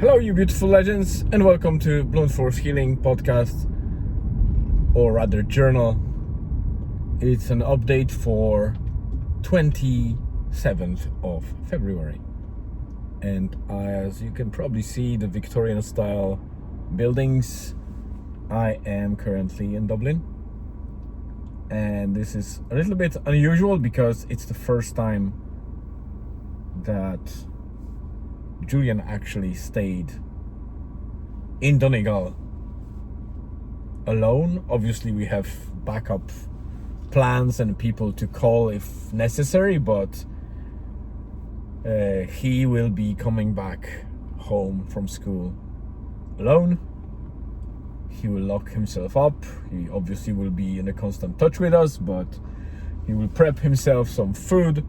Hello, you beautiful legends, and welcome to Blunt Force Healing podcast, or rather journal. It's an update for 27th of February. And as you can probably see, the Victorian style buildings. I am currently in Dublin. And this is a little bit unusual because it's the first time that Julian actually stayed in Donegal alone. Obviously we have backup plans and people to call if necessary, but he will be coming back home from school alone. He will lock himself up. He obviously will be in a constant touch with us, but he will prep himself some food,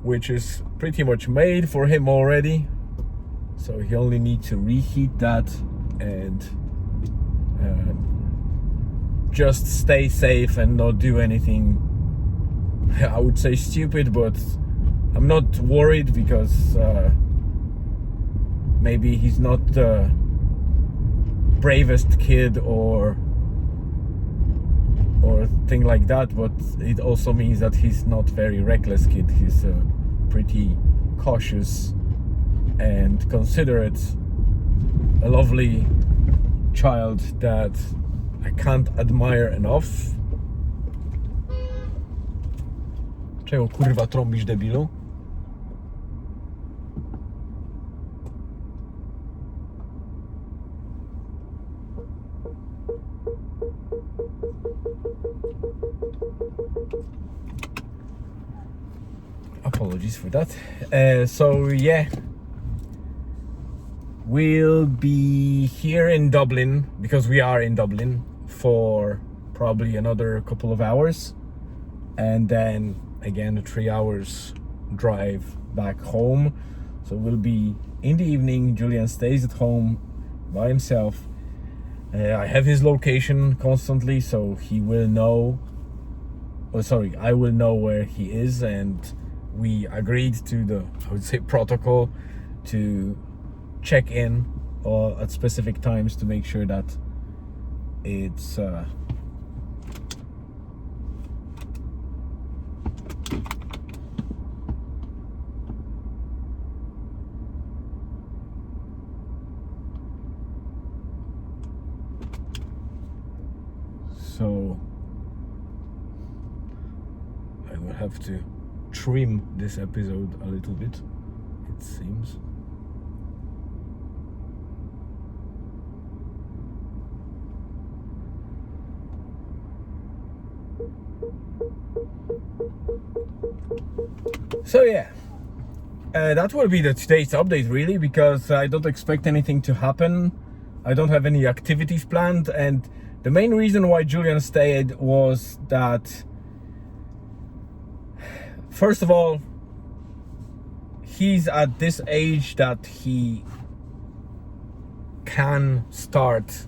which is pretty much made for him already. So he only needs to reheat that and just stay safe and not do anything, I would say stupid, but I'm not worried because maybe he's not the bravest kid or thing like that, but it also means that he's not very reckless kid. He's a pretty cautious and considerate, a lovely child that I can't admire enough. Czego kurwa trąbisz, debilu? Apologies for that. So yeah, we'll be here in Dublin, because we are in Dublin, for probably another couple of hours, and then again a 3 hours drive back home. So we'll be in the evening. Julian stays at home by himself. I have his location constantly, so he will know, I will know where he is, and we agreed to the, I would say, protocol to check in at specific times to make sure that it's so I will have to trim this episode a little bit, it seems. So yeah, that will be today's update really, because I don't expect anything to happen. I don't have any activities planned, and the main reason why Julian stayed was that, first of all, he's at this age that he can start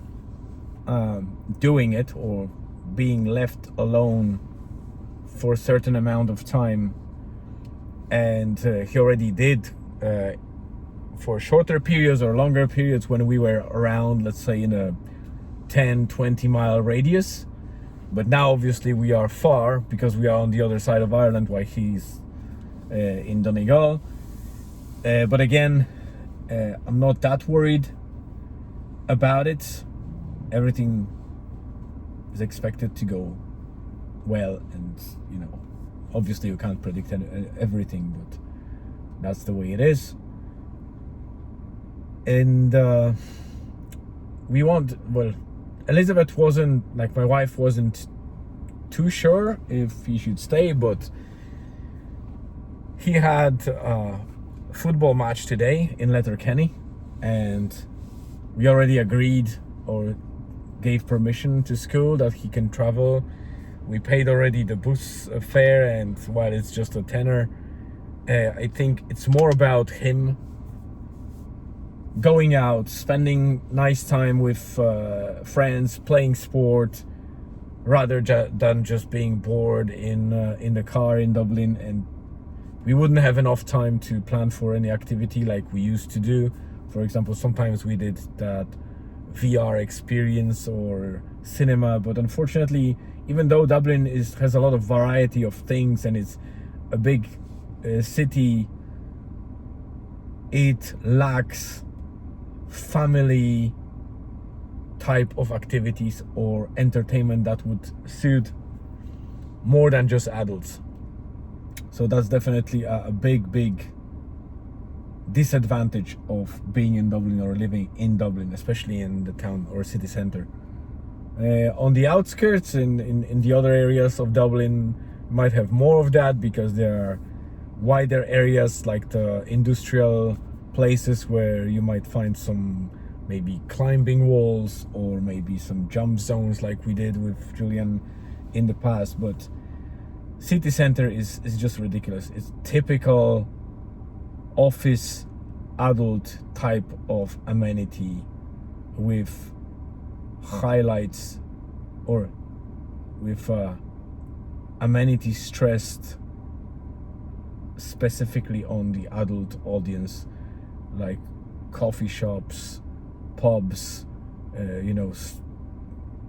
doing it, or being left alone for a certain amount of time. And he already did for shorter periods or longer periods when we were around, let's say, in a 10-20 mile radius. But now obviously we are far, because we are on the other side of Ireland while he's in Donegal. But again, I'm not that worried about it. Everything is expected to go well, and you know, obviously you can't predict everything, but that's the way it is. And Elizabeth wasn't, like, my wife wasn't too sure if he should stay, but he had a football match today in Letterkenny, and we already agreed or gave permission to school that he can travel. We paid already the bus fare, and while it's just a tenner, I think it's more about him going out, spending nice time with friends, playing sport, rather than just being bored in the car in Dublin. And we wouldn't have enough time to plan for any activity like we used to do For example, sometimes we did that VR experience or cinema, but unfortunately, even though Dublin has a lot of variety of things and it's a big city, it lacks family type of activities or entertainment that would suit more than just adults. So that's definitely a big disadvantage of being in Dublin or living in Dublin, especially in the town or city centre. On the outskirts, in the other areas of Dublin, you might have more of that because there are wider areas like the industrial places where you might find some maybe climbing walls or maybe some jump zones like we did with Julian in the past. But city center is just ridiculous. It's typical office adult type of amenity with highlights or with amenities stressed specifically on the adult audience, like coffee shops, pubs,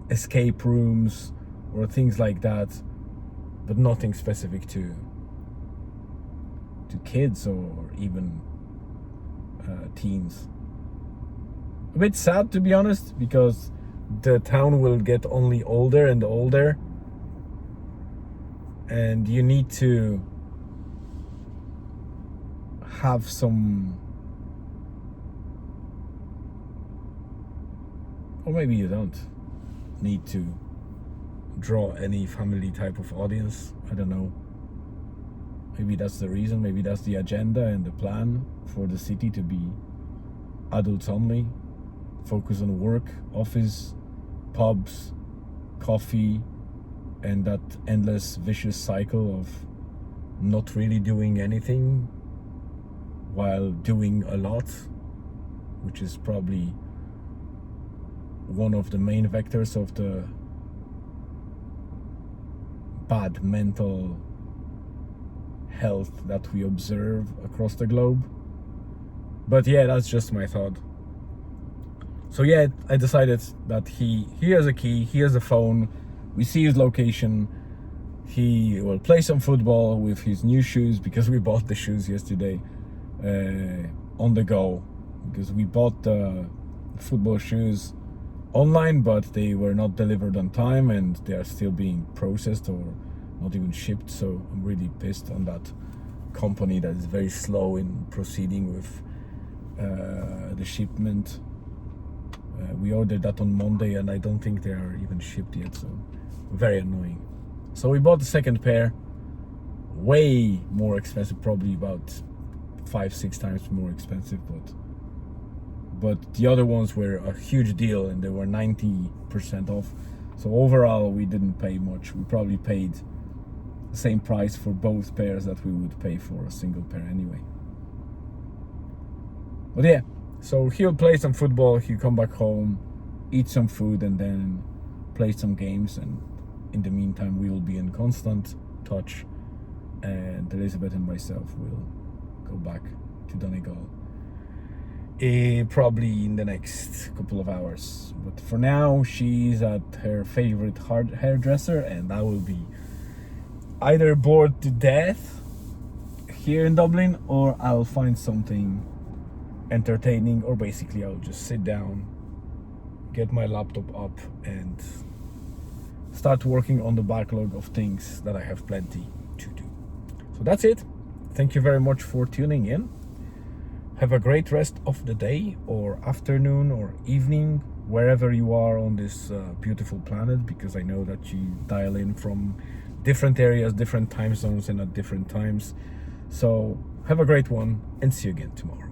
escape rooms or things like that, but nothing specific to kids or even teens. A bit sad, to be honest, because the town will get only older and older, and you need to have some, or maybe you don't need to draw any family type of audience. I don't know. Maybe that's the reason, maybe that's the agenda and the plan for the city to be adults only, focus on work, office, pubs, coffee, and that endless vicious cycle of not really doing anything while doing a lot, which is probably one of the main vectors of the bad mental health that we observe across the globe. But yeah, that's just my thought. So yeah, I decided that he has a key, he has a phone, we see his location, he will play some football with his new shoes, because we bought the shoes yesterday on the go, because we bought the football shoes online, but they were not delivered on time and they are still being processed or not even shipped. So I'm really pissed on that company that is very slow in proceeding with the shipment. We ordered that on Monday and I don't think they are even shipped yet, so very annoying. So we bought the second pair, way more expensive, probably about 5-6 times more expensive, but the other ones were a huge deal and they were 90% off. So overall we didn't pay much. We probably paid the same price for both pairs that we would pay for a single pair anyway. But yeah, so he'll play some football, he'll come back home, eat some food, and then play some games. And in the meantime, we will be in constant touch, and Elizabeth and myself will go back to Donegal probably in the next couple of hours. But for now, she's at her favorite hairdresser, and I will be either bored to death here in Dublin, or I'll find something entertaining, or basically I'll just sit down, get my laptop up, and start working on the backlog of things that I have plenty to do. So that's it. Thank you very much for tuning in. Have a great rest of the day or afternoon or evening, wherever you are on this beautiful planet, because I know that you dial in from different areas, different time zones, and at different times. So have a great one, and see you again tomorrow.